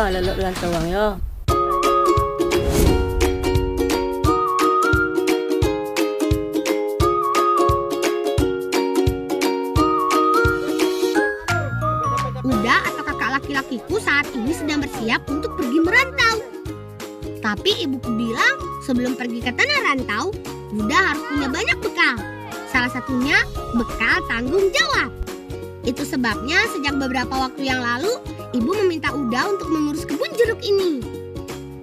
lelok dengan tawang yo. Uda atau kakak laki-lakiku saat ini sedang bersiap untuk pergi merantau. Tapi ibuku bilang sebelum pergi ke tanah rantau, Uda harus punya banyak bekal. Salah satunya bekal tanggung jawab. Itu sebabnya sejak beberapa waktu yang lalu, ibu meminta Uda untuk mengurus kebun jeruk ini.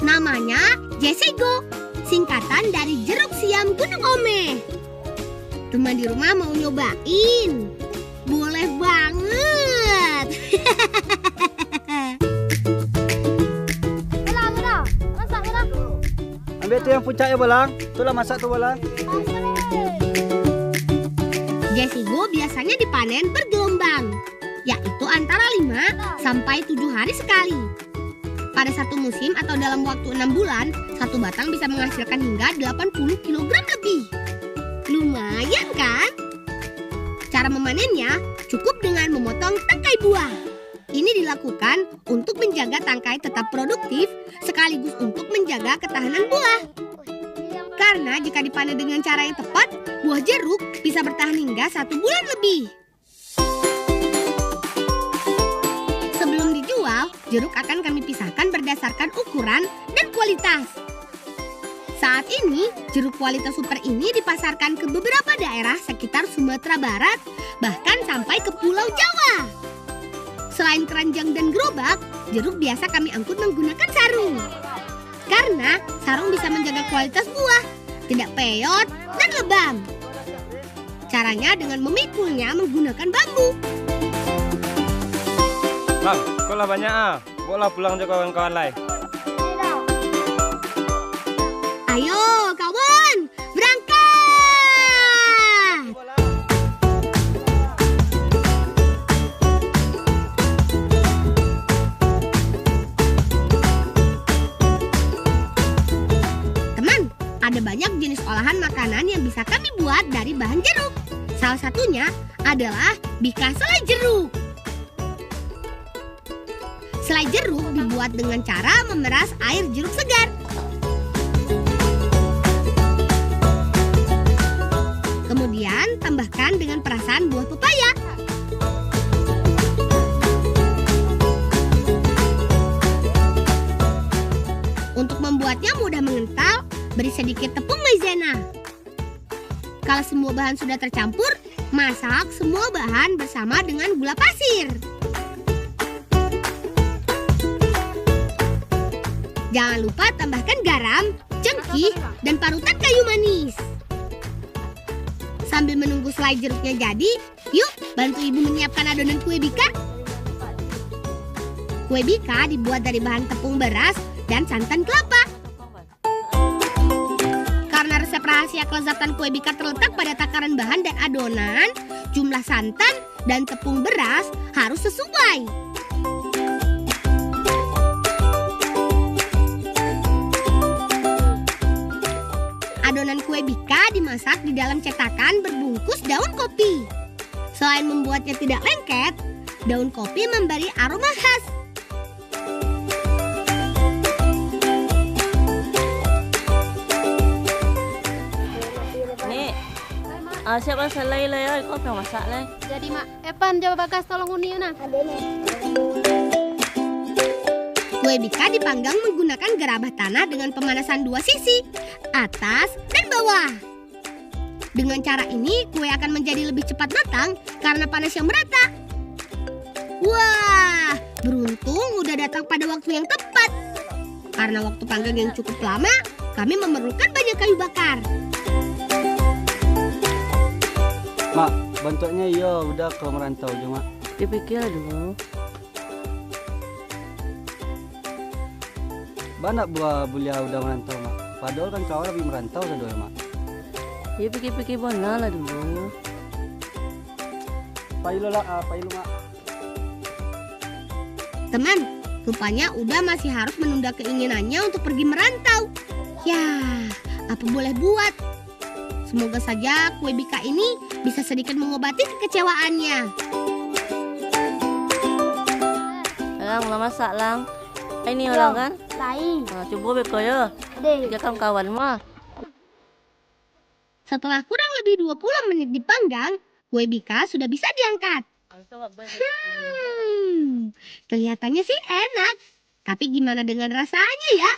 Namanya Jesego, singkatan dari jeruk siam Gunung Ome. Teman di rumah mau nyobain? Boleh banget. Ambil tu yang puncak ya Bolang. Itulah masak tu Bolang. Jesego biasanya dipanen bergelombang, yaitu antara 5 sampai 7 hari sekali. Pada satu musim atau dalam waktu 6 bulan, satu batang bisa menghasilkan hingga 80 kg lebih. Lumayan kan? Cara memanennya cukup dengan memotong tangkai buah. Ini dilakukan untuk menjaga tangkai tetap produktif sekaligus untuk menjaga ketahanan buah. Karena jika dipanen dengan cara yang tepat, buah jeruk bisa bertahan hingga 1 bulan lebih. Sebelum dijual, jeruk akan kami pisahkan berdasarkan ukuran dan kualitas. Saat ini, jeruk kualitas super ini dipasarkan ke beberapa daerah sekitar Sumatera Barat, bahkan sampai ke Pulau Jawa. Selain keranjang dan gerobak, jeruk biasa kami angkut menggunakan sarung. Karena sarung bisa menjaga kualitas buah, tidak peyot dan lebam. Caranya dengan memikulnya menggunakan bambu. Bang, kau lah banyak ah. Bawa pulang je kawan-kawan lain. Ayo kawan, berangkat! Teman, ada banyak jenis olahan makanan yang bisa kami buat dari bahan jeruk. Salah satunya adalah bika selai jeruk. Selai jeruk dibuat dengan cara memeras air jeruk segar. Kemudian tambahkan dengan perasan buah pepaya. Untuk membuatnya mudah mengental, beri sedikit tepung maizena. Kalau semua bahan sudah tercampur, masak semua bahan bersama dengan gula pasir. Jangan lupa tambahkan garam, cengkih, dan parutan kayu manis. Sambil menunggu selai jeruknya jadi, yuk bantu ibu menyiapkan adonan kue bika. Kue bika dibuat dari bahan tepung beras dan santan kelapa. Karena resep rahasia kelezatan kue bika terletak pada takaran bahan dan adonan, jumlah santan dan tepung beras harus sesuai. Adonan kue bika dimasak di dalam cetakan berbungkus daun kopi. Selain membuatnya tidak lengket, daun kopi memberi aroma khas. Nih, siapa selai lah ya, kau pengen masak lah. Jadi mak, Epan jawab bagas tolong uni na. Kue bika dipanggang menggunakan gerabah tanah dengan pemanasan 2 sisi, atas dan bawah. Dengan cara ini, kue akan menjadi lebih cepat matang karena panas yang merata. Wah, beruntung udah datang pada waktu yang tepat. Karena waktu panggang yang cukup lama, kami memerlukan banyak kayu bakar. Mak, bentuknya iya udah ke merantau je mak. Dipikir dulu. Banyak buah belia udah merantau mak. Padahal kan kawan lebih merantau saja mak. Ya pikir-pikir bona lah dulu. Pailu lah, pailu mak. Teman, rupanya Uda masih harus menunda keinginannya untuk pergi merantau. Ya, apa boleh buat? Semoga saja kue bika ini bisa sedikit mengobati kekecewaannya. Lang, lah masak lang. Ini orang kan? Lain. Nah, coba beko ya. Deh. Dia kan kawan mah. Setelah kurang lebih 20 menit dipanggang, kue bika sudah bisa diangkat. Kelihatannya sih enak. Tapi gimana dengan rasanya ya?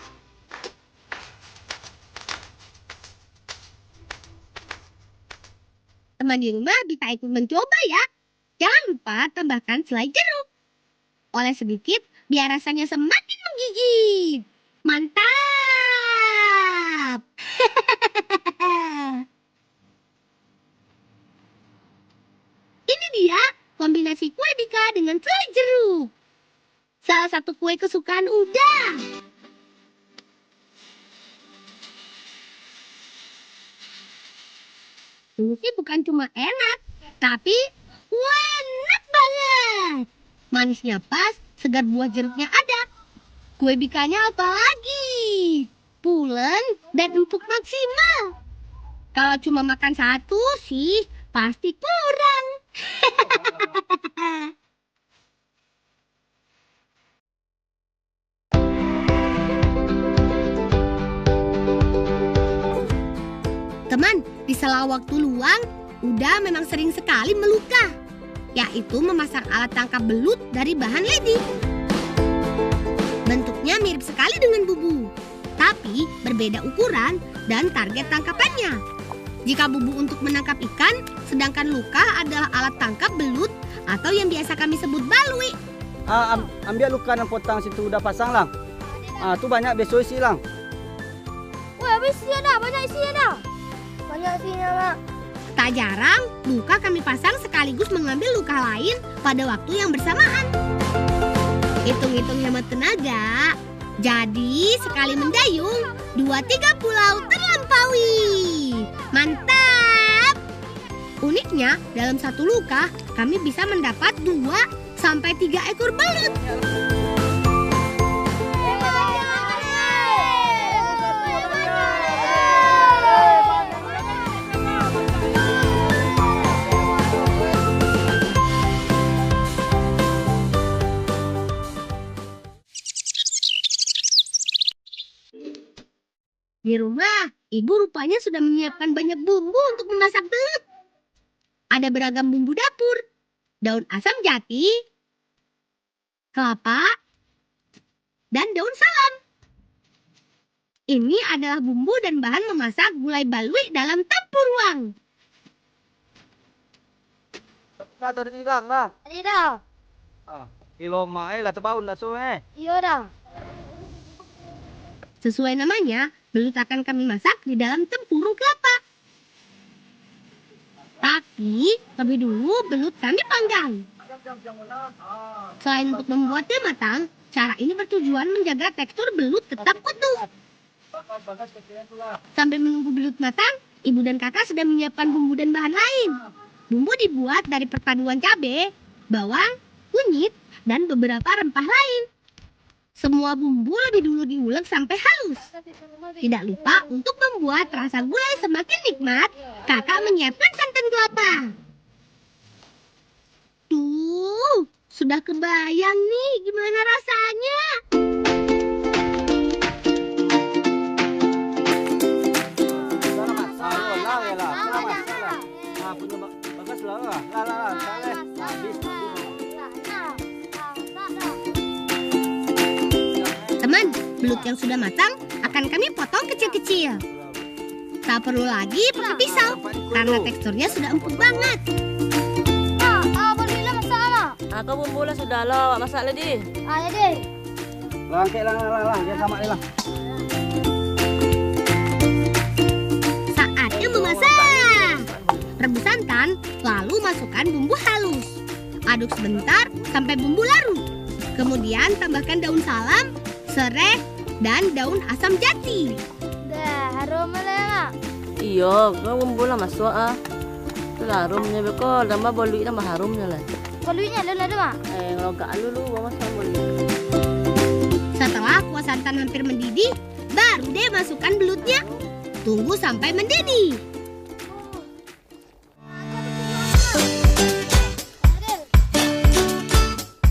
Teman di rumah bisa ikut mencoba ya. Jangan lupa tambahkan selai jeruk. Oles sedikit biar rasanya semakin menggigit. Mantap! Ini dia kombinasi kue bika dengan selai jeruk. Salah satu kue kesukaan Uda. Ini sih bukan cuma enak, tapi enak banget. Manisnya pas, segar buah jeruknya ada. Kue bikanya apalagi? Pulen dan empuk maksimal. Kalau cuma makan satu sih, pasti kurang. Teman, di sela waktu luang, Uda memang sering sekali meluka, yaitu memasang alat tangkap belut dari bahan ledi. Bentuknya mirip sekali dengan bubu, tapi berbeda ukuran dan target tangkapannya. Jika bubu untuk menangkap ikan, sedangkan luka adalah alat tangkap belut atau yang biasa kami sebut balui. Ambil luka dan potang situ udah pasang lang. Tu banyak besok isi lang. Wah, habis isinya dah. Banyak isinya dah. Banyak isinya, Mak. Tak jarang, luka kami pasang sekaligus mengambil luka lain pada waktu yang bersamaan. Hitung-hitung hemat tenaga. Jadi, sekali mendayung, 2-3 pulau terlampaui. Mantap! Uniknya, dalam satu luka, kami bisa mendapat 2-3 ekor belut. Di rumah, ibu rupanya sudah menyiapkan banyak bumbu untuk memasak belut. Ada beragam bumbu dapur, daun asam jati, kelapa, dan daun salam. Ini adalah bumbu dan bahan memasak gulai balui dalam tempurung. Tadi ni lang lah. Tadi dah. Kilo mai lah terbaun lah suwe. Iya dah. Sesuai namanya, belut akan kami masak di dalam tempurung kelapa. Tapi, lebih dulu belut kami panggang. Selain untuk membuatnya matang, cara ini bertujuan menjaga tekstur belut tetap utuh. Sambil menunggu belut matang, ibu dan kakak sudah menyiapkan bumbu dan bahan lain. Bumbu dibuat dari perpaduan cabai, bawang, kunyit, dan beberapa rempah lain. Semua bumbu lebih dulu diulek sampai halus. Tidak lupa untuk membuat rasa gulai semakin nikmat, kakak menyiapkan santan kelapa. Tuh, sudah kebayang nih gimana rasanya. Teman, belut yang sudah matang akan kami potong kecil-kecil. Tak perlu lagi pakai pisau karena teksturnya sudah empuk banget. Boleh masak, Mak. Kau bumbu lah sudah lah, awak masak lagi. Ya deh. Lang, kek lang, dia sama dia lah. Saatnya memasak. Rebus santan, lalu masukkan bumbu halus. Aduk sebentar sampai bumbu larut. Kemudian tambahkan daun salam, serai, dan daun asam jati. Dah, harum lah, Mak. Iya, kau bumbu lah masuk Itu harumnya beko, tambah balui tambah harumnya lah. Baluinya lu lah, Mak. Ngelogak dulu, bawa masuk balui. Setelah kuah santan hampir mendidih, baru deh masukkan belutnya. Tunggu sampai mendidih.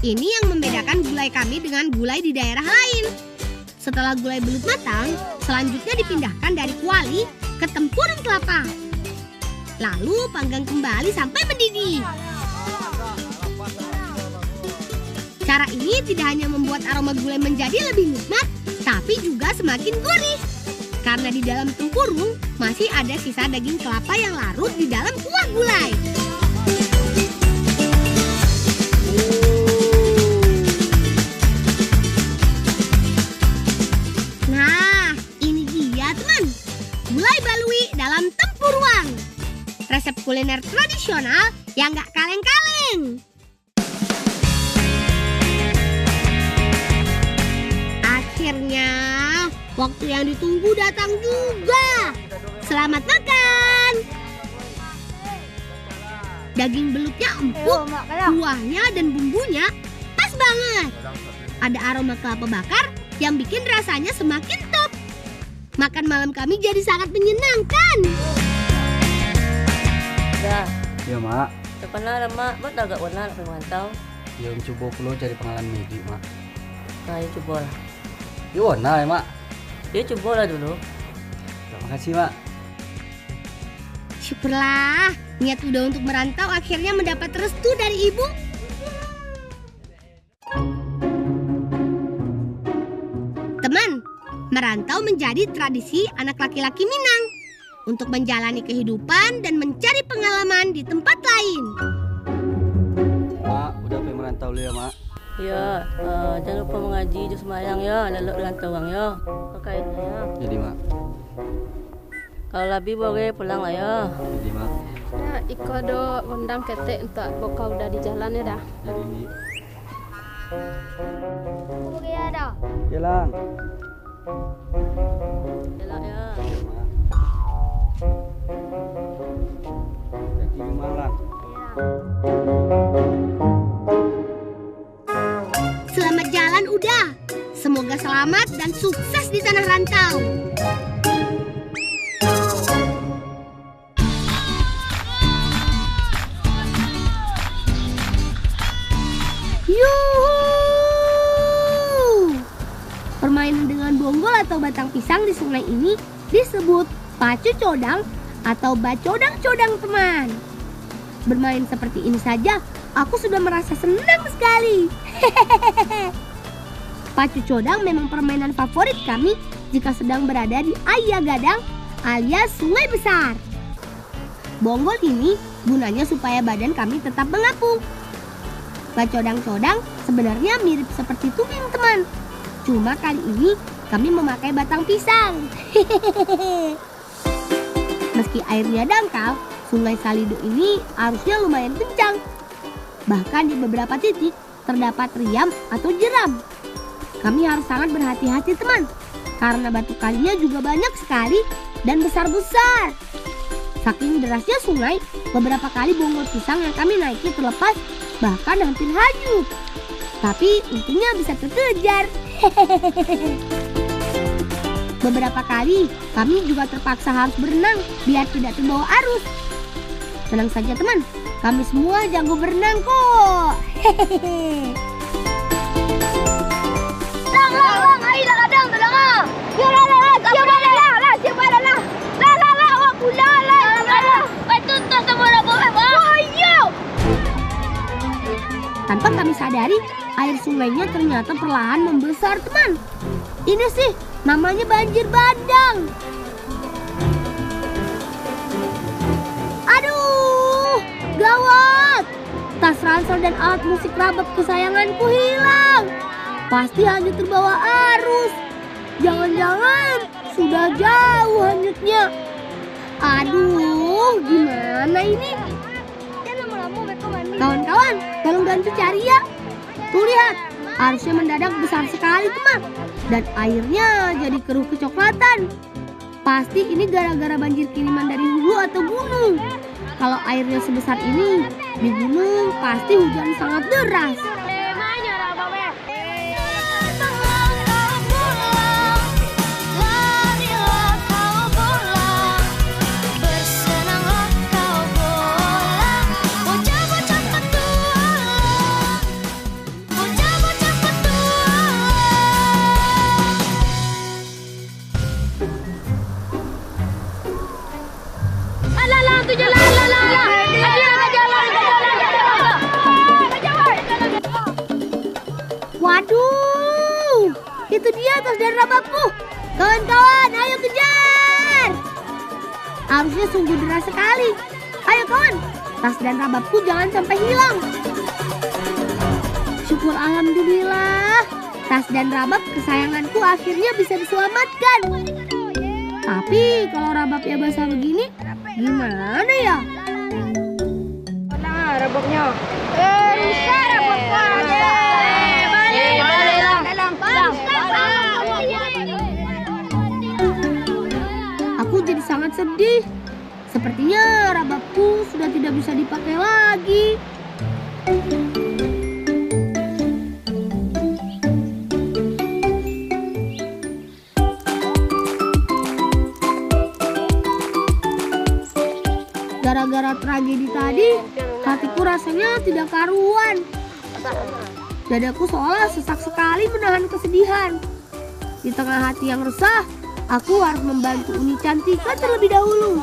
Ini yang membedakan gulai kami dengan gulai di daerah lain. Setelah gulai belut matang, selanjutnya dipindahkan dari kuali ke tempurung kelapa. Lalu panggang kembali sampai mendidih. Cara ini tidak hanya membuat aroma gulai menjadi lebih nikmat, tapi juga semakin gurih. Karena di dalam tempurung masih ada sisa daging kelapa yang larut di dalam kuah gulai. Nah, ini dia teman, gulai balui dalam tempuruang. Resep kuliner tradisional yang gak kaleng-kaleng. Akhirnya, waktu yang ditunggu datang juga. Selamat makan. Daging belutnya empuk, kuahnya dan bumbunya pas banget. Ada aroma kelapa bakar yang bikin rasanya semakin top. Makan malam kami jadi sangat menyenangkan. Dah, Ya mak, terkenal lah mak. Buat agak warna nak mantau. ya coba pulau cari pengalaman medik mak. Nah, ya coba lah. Ya warna ya mak. Ya coba lah dulu. Terima kasih mak. Syukurlah, niat udah untuk merantau akhirnya mendapat restu dari ibu. Teman, merantau menjadi tradisi anak laki-laki Minang untuk menjalani kehidupan dan mencari pengalaman di tempat lain. Mak, udah pengen merantau dulu ya mak. Ya, jangan lupa mengaji jus sembahyang ya. Lalu rantau orang ya. Kekaitnya ya. Jadi mak. Kalau lebih boleh pulang lah ya. Jadi mak. Dah, Iko do gondang ketek untuk bokau udah di jalan ya dah. Jadi ini. Oke ada. Jalan. Jalan ya. Kaki malang. Selamat jalan udah. Semoga selamat dan sukses di tanah rantau. Yuhu! Permainan dengan bonggol atau batang pisang di sungai ini disebut pacu codang atau bacodang-codang teman. Bermain seperti ini saja, aku sudah merasa senang sekali. Pacu codang memang permainan favorit kami jika sedang berada di Ayah Gadang alias sungai besar. Bonggol ini gunanya supaya badan kami tetap mengapung. Bacodang-codang sebenarnya mirip seperti tubing teman. Cuma kali ini kami memakai batang pisang. Meski airnya dangkal, Sungai Salido ini arusnya lumayan kencang. Bahkan di beberapa titik terdapat riam atau jeram. Kami harus sangat berhati-hati teman, karena batu kalinya juga banyak sekali dan besar-besar. Saking derasnya sungai, beberapa kali bonggol pisang yang kami naiki terlepas, bahkan hampir hanyut. Tapi untungnya bisa terkejar. Beberapa kali kami juga terpaksa harus berenang biar tidak terbawa arus. Tenang saja teman, kami semua jago berenang kok. Lang, air dah kadang tu lah. Ya lah, siapa dah. Lah, awak pula lah. Betul tu semua dah boleh. Oh, iya. Tanpa kami sadari, air sungainya ternyata perlahan membesar teman. Ini sih namanya banjir bandang. Aduh, gawat. Tas ransel dan alat musik kerabat kesayanganku hilang. Pasti hanyut terbawa arus. Jangan-jangan sudah jauh hanyutnya. Aduh, gimana ini? Kawan-kawan, tolong bantu cari ya. Tuh lihat, arusnya mendadak besar sekali teman. Dan airnya jadi keruh kecoklatan. Pasti ini gara-gara banjir kiriman dari hulu atau gunung. Kalau airnya sebesar ini, di gunung pasti hujan sangat deras. Kawan-kawan, ayo kejar! Arusnya sungguh deras sekali. Ayo kawan, tas dan rababku jangan sampai hilang. Syukur alhamdulillah, tas dan rabab kesayanganku akhirnya bisa diselamatkan. Tapi kalau rababnya basah begini, gimana ya? Mana rababnya? Rusak rababnya. Aku jadi sangat sedih. Sepertinya rababku sudah tidak bisa dipakai lagi. Gara-gara tragedi tadi, hatiku rasanya tidak karuan. Dadaku seolah sesak sekali menahan kesedihan. Di tengah hati yang resah, aku harus membantu Uni Cantika terlebih dahulu.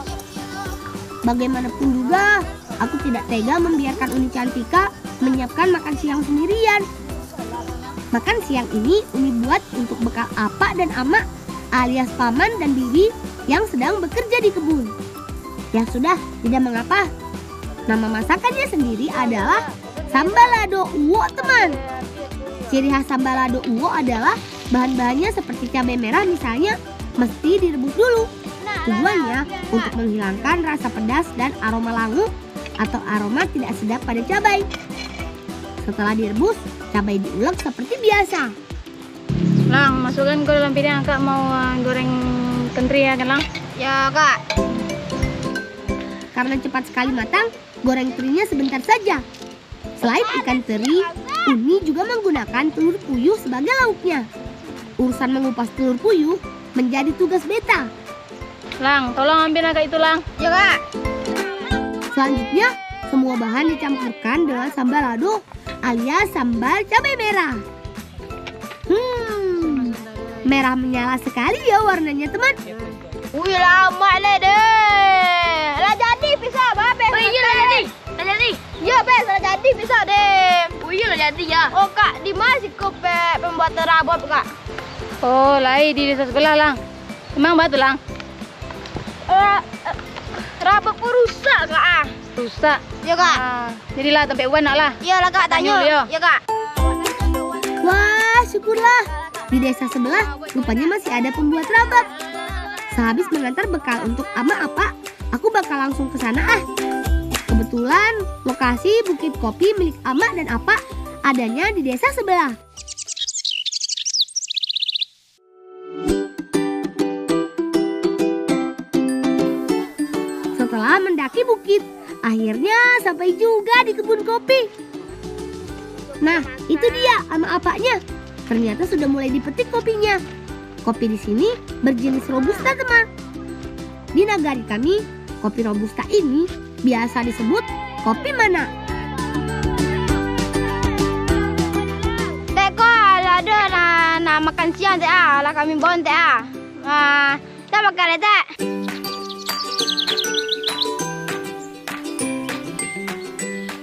Bagaimanapun juga, aku tidak tega membiarkan Uni Cantika menyiapkan makan siang sendirian. Makan siang ini Uni buat untuk bekal Apa dan Ama alias Paman dan Bibi yang sedang bekerja di kebun. Ya sudah, tidak mengapa. Nama masakannya sendiri adalah Sambalado Uwo, teman. Ciri khas Sambalado Uwo adalah bahan-bahannya seperti cabai merah misalnya mesti direbus dulu. Tujuannya untuk menghilangkan rasa pedas dan aroma langu atau aroma tidak sedap pada cabai. Setelah direbus, cabai diulek seperti biasa. Lang, masukkan ke dalam piring. Kak mau goreng kentri ya kan, Lang? Ya, Kak. Karena cepat sekali matang, goreng terinya sebentar saja. Selain ikan teri, Uni juga menggunakan telur puyuh sebagai lauknya. Urusan mengupas telur puyuh menjadi tugas beta. Lang, tolong ambil agak itu, Lang. Ya, Kak. Selanjutnya, semua bahan dicampurkan dengan sambalado alias sambal cabai merah. Merah menyala sekali ya warnanya, teman. Wih, lama lah deh. Lah jadi bisa, Babe. Oh iya lah jadi. Lah jadi. Ya, Bes, lah jadi bisa deh. Oh iya lah jadi ya. Oh, Kak, di mana sih kau pembuatan rabab, Kak? Oh, lain di desa sebelah, Lang. Emang batu, Lang? Rabab rusak, Kak. Rusak. Ya, Kak. Jadilah tempat Wan nak lah. Iyalah, Kak, tanya. Ya, Kak. Wah, syukurlah. Di desa sebelah rupanya masih ada pembuat rabab. Sehabis mengantar bekal untuk Ama Apa, aku bakal langsung ke sana ah. Kebetulan lokasi bukit kopi milik Ama dan Apa adanya di desa sebelah. Setelah mendaki bukit, akhirnya sampai juga di kebun kopi. Nah, itu dia Ama Apanya. Ternyata sudah mulai dipetik kopinya. Kopi di sini berjenis robusta, teman. Di nagari kami, kopi robusta ini biasa disebut kopi mana. Teko ada na makan siang teh lah kami bon teh kita makan teh.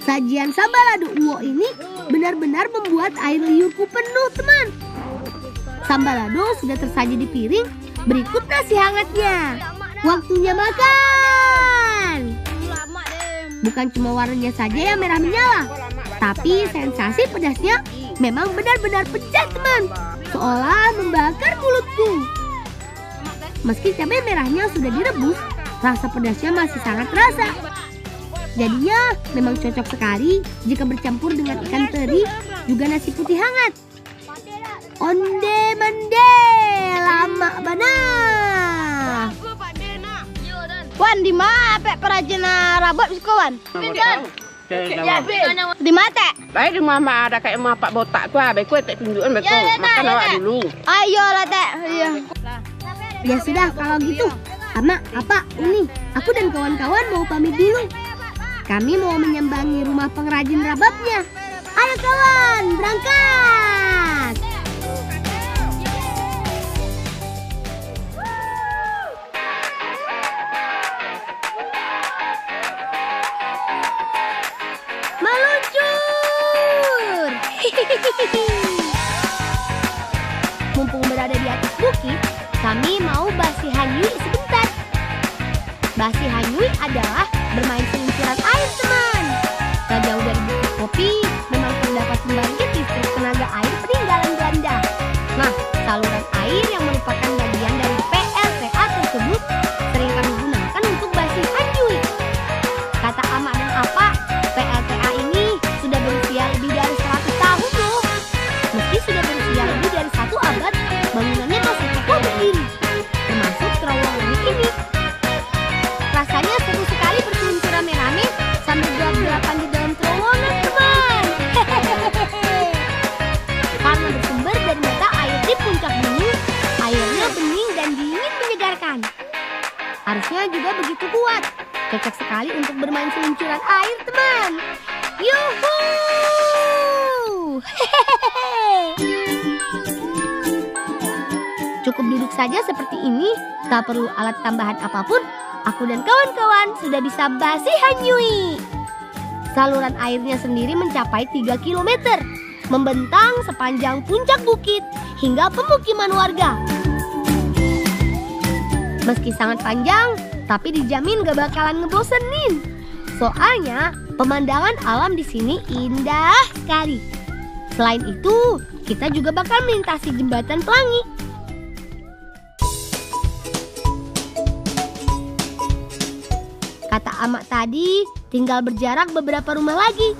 Sajian Sambalado Uwo ini benar-benar membuat air liurku penuh, teman. Sambalado sudah tersaji di piring, berikut nasi hangatnya. Waktunya makan. Bukan cuma warnanya saja yang merah menyala, tapi sensasi pedasnya memang benar-benar pecah, teman. Seolah membakar mulutku. Meski cabai merahnya sudah direbus, rasa pedasnya masih sangat terasa. Jadinya memang cocok sekali jika bercampur dengan ikan teri juga nasi putih hangat. Onde mande, lama bana. Wan, di mana pek perajin rabab kawan? Di mana teh? Baik di mama ada kayak mapak botak tu baik kue tak tunjukkan betul. Makan awak dulu. Ayo lah teh. Iya. Ya sudah kalau gitu. Ama, Apa, Uni, aku dan kawan-kawan mau pamit dulu. Kami mau menyambangi rumah pengrajin rababnya. Ayo kawan, berangkat. Meluncur. Mumpung berada di atas bukit, Kami mau basi hanyui sebentar. Basi hanyui adalah bermain seluncuran air, teman. Tak jauh dari bukit kopi, memang terdapat pembangkit listrik tenaga air peninggalan Belanda. Nah, saluran air yang merupakan bagian dari PLTA tersebut sering kami gunakan untuk basi hanyui. Kata Ama dan Apa, PLTA ini sudah berusia lebih dari 100 tahun loh. Meski sudah berusia lebih dari 1 abad, bangunannya masih kokoh berdiri, termasuk terowongan ini. Rasanya seru sekali berseluncur rame-rame sambil gelap-gelapan di dalam terowongan, teman. Karena bersumber dari mata air di puncak gunung, airnya bening dan dingin menyegarkan. Arusnya juga begitu kuat, cocok sekali untuk bermain seluncuran air, teman. Yuhu! Cukup duduk saja seperti ini, tak perlu alat tambahan apapun. Aku dan kawan-kawan sudah bisa basi hanyui. Saluran airnya sendiri mencapai 3 km, membentang sepanjang puncak bukit hingga pemukiman warga. Meski sangat panjang, tapi dijamin gak bakalan ngebosenin. Soalnya pemandangan alam di sini indah sekali. Selain itu, kita juga bakal melintasi jembatan pelangi. Kata Amak tadi, tinggal berjarak beberapa rumah lagi.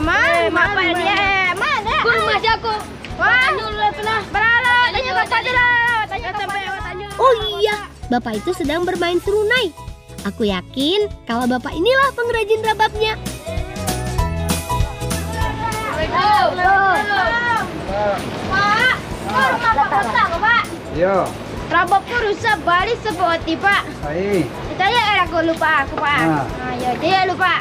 Mana dia? Mana? Rumah jago. Wah, tanya bapak dulu. Oh iya, bapak itu sedang bermain serunai. Aku yakin kalau bapak inilah pengrajin rababnya. Pak, rumah bapak rusak, Pak. Yo, Rababku rusak balik seperti Pak. baik. Saya aku lupa aku Pak. Ya, dia lupa.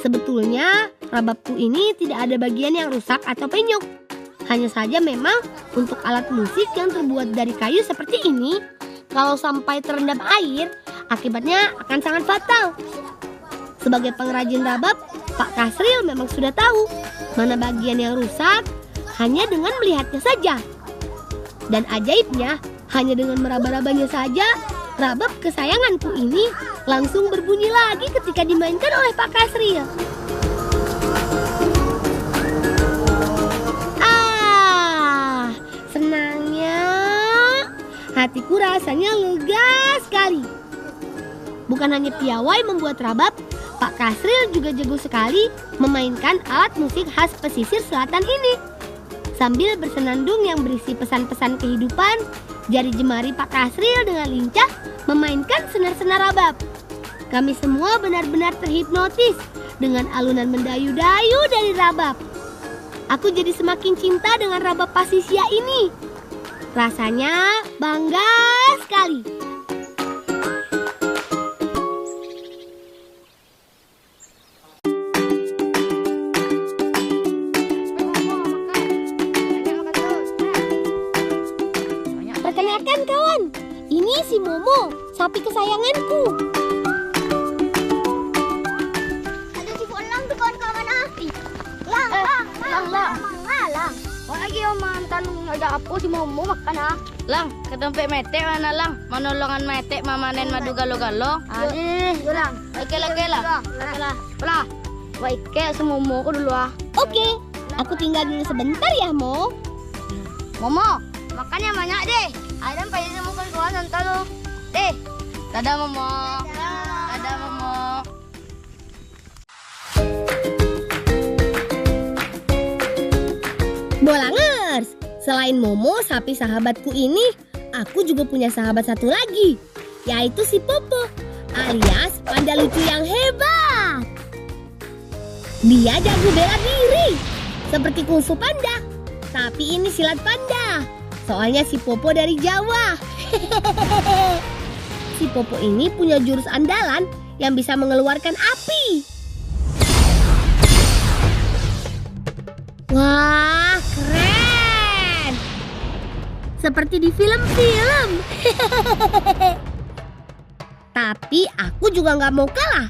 Sebetulnya rababku ini tidak ada bagian yang rusak atau penyok. Hanya saja memang untuk alat musik yang terbuat dari kayu seperti ini, kalau sampai terendam air, akibatnya akan sangat fatal. Sebagai pengrajin rabab, Pak Kasril memang sudah tahu mana bagian yang rusak hanya dengan melihatnya saja. Dan ajaibnya, hanya dengan meraba-rabanya saja, rabab kesayanganku ini langsung berbunyi lagi ketika dimainkan oleh Pak Kasril. Senangnya, hatiku rasanya lega sekali. Bukan hanya piawai membuat rabab, Pak Kasril juga jago sekali memainkan alat musik khas pesisir selatan ini. Sambil bersenandung yang berisi pesan-pesan kehidupan, jari jemari Pak Kasril dengan lincah memainkan senar-senar rabab. Kami semua benar-benar terhipnotis dengan alunan mendayu-dayu dari rabab. Aku jadi semakin cinta dengan rabab Pasisia ini. Rasanya bangga sekali. Perkenalkan kawan, ini si Momo, sapi kesayanganku. Ada si Bolang tuh kawan-kawan api. Lang. Wah lagi om mantan ada apa si Momo makan ah? Lang, ketempe metek mana lang? Manolongan metek mamanen madu galo-galo. Lang. Oke lah. Baik kayak semomo aku dulu ah. Oke, aku tinggal dulu sebentar ya, Mo. Momo, makannya banyak deh. Adam pasti temukan kawasan talo. Deh. Dadah Momo. Dadah Momo. Bolangers, selain Momo sapi sahabatku ini, aku juga punya sahabat satu lagi, yaitu si Popo, alias panda lucu yang hebat. Dia jago bela diri, seperti kungfu panda, tapi ini silat panda. Soalnya si Popo dari Jawa. Si Popo ini punya jurus andalan yang bisa mengeluarkan api. Wah, keren! Seperti di film-film. Tapi aku juga nggak mau kalah.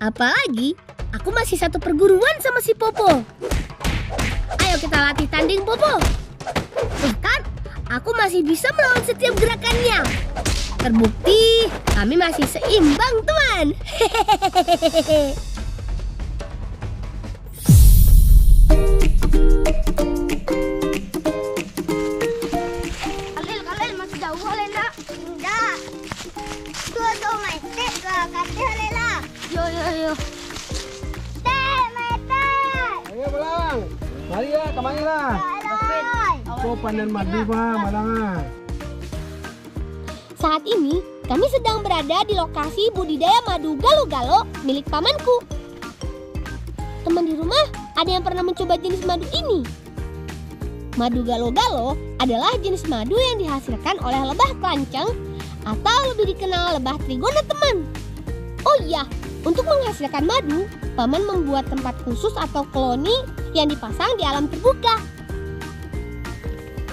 Apalagi aku masih satu perguruan sama si Popo. Ayo kita latih tanding, Bobo. Kan, aku masih bisa melawan setiap gerakannya. Terbukti, kami masih seimbang, teman. Hehehe. Kalian masih jauh oleh nak? Enggak. Tuh main tek ke kate oleh lah. Yo. Tek, main tek. Ayo Belang, mari ya, kemana lah? Kau panen madu mah, Belang. Saat ini, kami sedang berada di lokasi budidaya madu galo-galo milik pamanku. Teman di rumah, ada yang pernah mencoba jenis madu ini? Madu galo-galo adalah jenis madu yang dihasilkan oleh lebah kelanceng atau lebih dikenal lebah trigona, teman. Oh iya, untuk menghasilkan madu, paman membuat tempat khusus atau koloni yang dipasang di alam terbuka.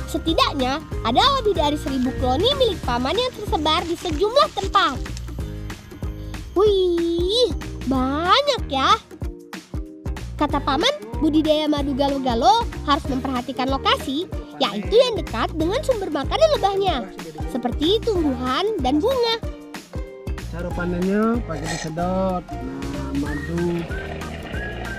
Setidaknya ada lebih dari 1000 koloni milik paman yang tersebar di sejumlah tempat. Wih, banyak ya. Kata paman, budidaya madu galo-galo harus memperhatikan lokasi, yaitu yang dekat dengan sumber makanan lebahnya, seperti tumbuhan dan bunga. Cara panennya pakai disedot. Nah, madu.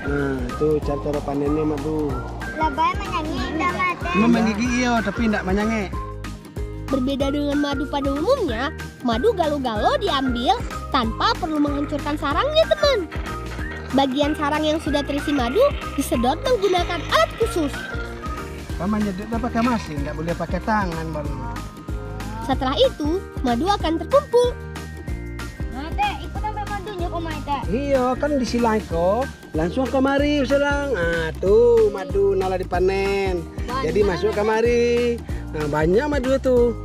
Nah, itu cara panennya madu. Lebah menyanyi dah mati. Memang menggigit iya, tapi tidak menyengek. Berbeda dengan madu pada umumnya, madu galo-galo diambil tanpa perlu menghancurkan sarangnya, teman. Bagian sarang yang sudah terisi madu disedot menggunakan alat khusus. Paman nyedot pakai mesin, tidak boleh pakai tangan baru. Setelah itu, madu akan terkumpul. Mate, ikut ambil madunya kok Mate. Iya, kan disilang kok. Langsung kemari selang. Ah, tuh madu nala dipanen. Jadi masuk kemari. Nah, banyak madu tuh.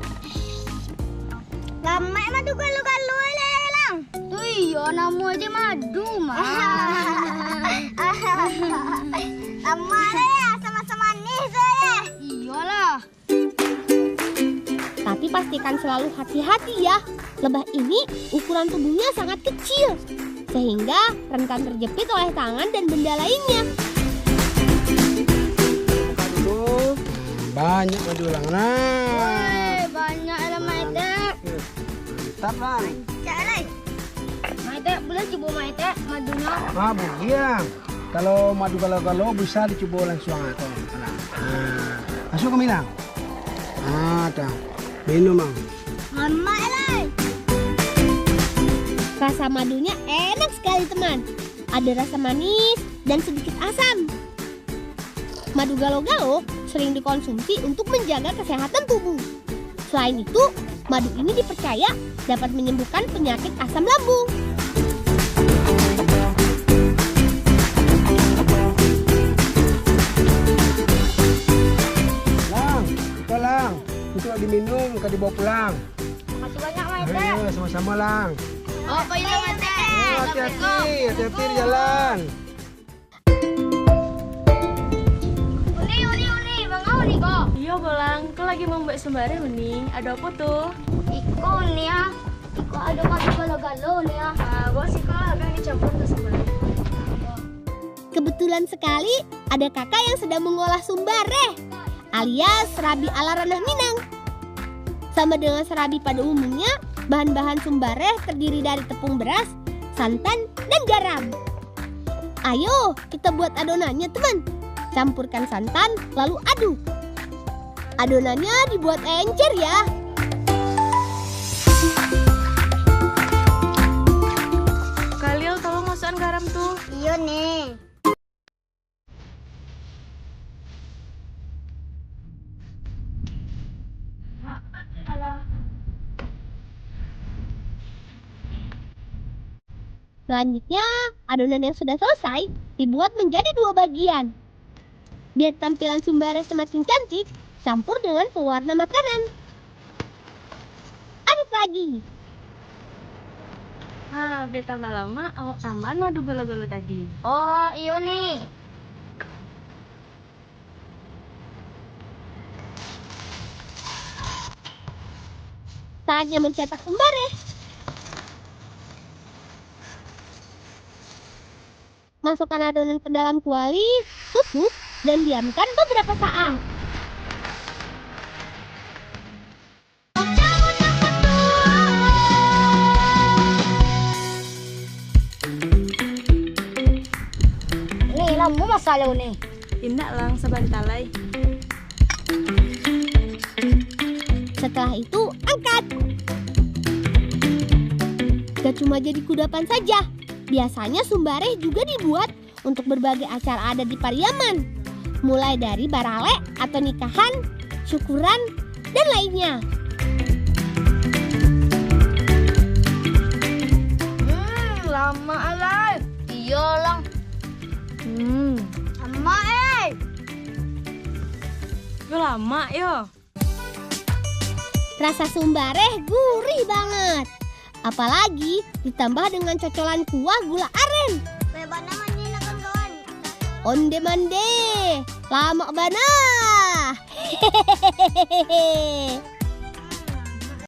Lama madu galu-galu lang. Tuh iya, nama aja madu mah. Lama ya, sama-sama nih saya. Iyalah. Tapi pastikan selalu hati-hati ya. Lebah ini ukuran tubuhnya sangat kecil, sehingga rentan terjepit oleh tangan dan benda lainnya. Buka dulu. Banyak madu lang. Nah, Banyak lah Mate. mantap lang. Cak Mate, boleh coba Mate madunya? Ah, bugiang. Kalau madu galo-galo bisa dicoba langsung atau. Nah, masuk ke milang. Ah, dah. Minum mang. Mama lah. Rasa madunya enak sekali, teman. Ada rasa manis dan sedikit asam. Madu galo-galo sering dikonsumsi untuk menjaga kesehatan tubuh. Selain itu, madu ini dipercaya dapat menyembuhkan penyakit asam lambung. Lang, itu lang. Untuk diminum, ke dibawa pulang. Masih banyak Mate. Ayo, sama-sama lang. Oh, baiklah Mate. Hati-hati di jalan. Uni, Bang Uni kok. Iya Belang, kau lagi membuat sembari Uni. Ada apa tuh? Iko nih ya. Iko ada madu galo-galo nih ya. Gua sih kau agak dicampur ke sembari. Kebetulan sekali ada kakak yang sedang mengolah sumbareh, alias serabi ala ranah Minang. Sama dengan serabi pada umumnya, bahan-bahan sumbareh terdiri dari tepung beras, santan, dan garam. Ayo, kita buat adonannya, teman. Campurkan santan, lalu aduk. Adonannya dibuat encer ya. Khalil, tolong masukkan garam tuh. Iya nih. Selanjutnya, adonan yang sudah selesai dibuat menjadi 2 bagian. Biar tampilan sumbareh semakin cantik, campur dengan pewarna makanan. Aduk lagi. Biar tambah lama, awak tambahan madu galo-galo tadi. Oh, iya nih. Saatnya mencetak sumbareh. Masukkan adonan ke dalam kuali, tutup, dan diamkan beberapa saat. Nih, lambu masalah nih. Indak lang sabantalay. Setelah itu, angkat. Gak cuma jadi kudapan saja. Biasanya sumbareh juga dibuat untuk berbagai acara adat di Pariaman. Mulai dari barale atau nikahan, syukuran, dan lainnya. Lama alay. Iya lang. Lama Yo lama yo. Rasa sumbareh gurih banget. Apalagi ditambah dengan cocolan kuah gula aren. Bebana mandi na kawan. Onde mande, lama bana. Hehehe.